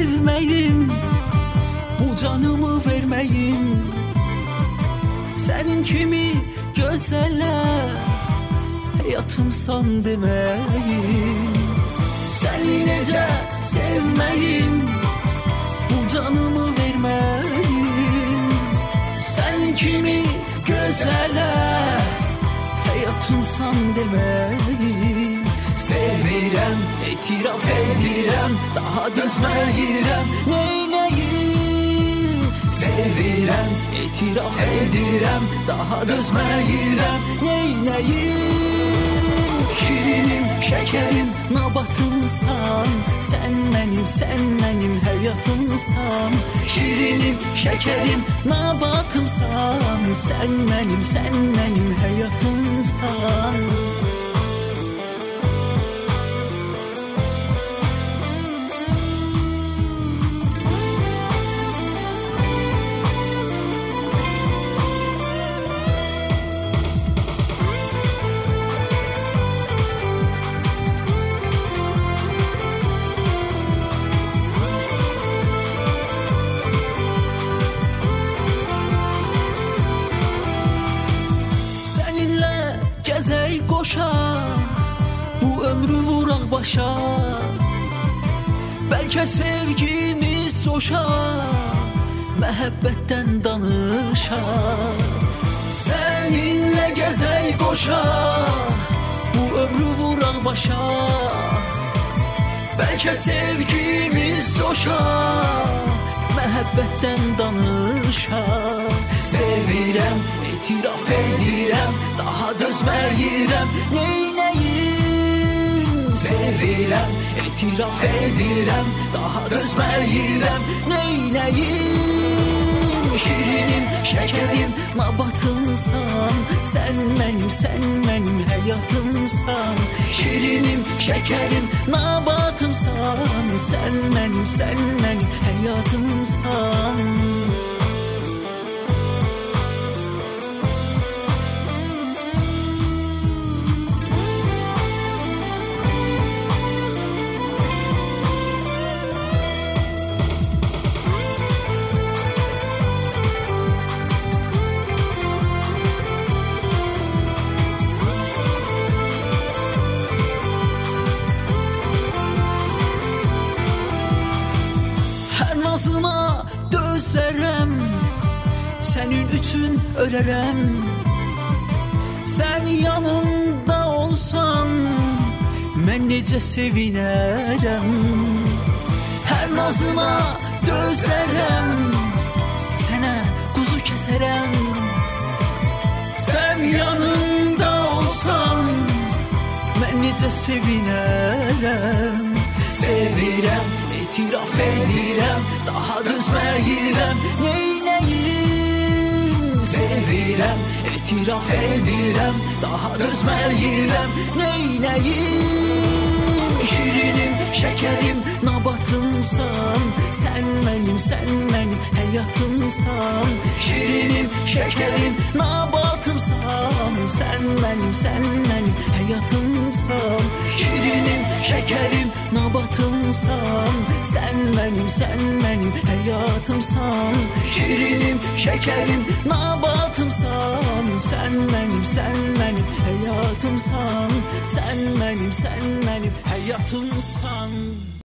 sevməyim, bu canımı verməyim. Sənin kimi gözələ həyatımsan deməyim. Səni necə sevməyim, bu canımı verməyim. Sənin kimi gözələ həyatımsan deməyim. Sevirəm, etiraf edirəm, daha dözməyirəm, neynəyim? Sevirəm, etiraf edirəm, daha dözməyirəm, neynəyim? Şirinim, şəkərim, nabatımsan, sən mənim həyatımsan. Şirinim, şəkərim, nabatımsan, sən mənim həyatımsan. Gəzək qoşa, bu ömrü vuraq başa. Bəlkə sevgimiz coşa, məhəbbətdən danışa. Səninlə gəzək qoşa, bu ömrü vuraq başa. Bəlkə sevgimiz coşa, məhəbbətdən danışa. Sevirəm, etiraf edirəm, daha dözməyirəm, neynəyim? Sevirəm, etiraf edirəm, daha dözməyirəm, neynəyim? Şirinim, şəkərim, nabatımsan, sən mənim həyatımsan. Şirinim, şəkərim, nabatımsan, sən mənim həyatımsan. Nazına dözərəm, sənin üçün ölərəm. Sən yanımda olsan, mən necə sevinərəm. Hər nazına dözərəm, sənə quzu kəsərəm. Sən yanımda olsan, mən necə sevinərəm. Sevirəm, etiraf edirəm, daha dözməyirəm, neynəyim? Sevirəm, etiraf edirəm, daha dözməyirəm, neynəyim? Şirinim, şəkərim, nabatımsan, sən mənim həyatımsan. Şirinim, şəkərim, nabatımsan, sən mənim həyatımsan. Şirinim, şəkərim, nabatımsan, sən mənim həyatımsan. Şirinim, şəkərim, nabatımsan, sən mənim həyatımsan. Sən mənim həyatımsan.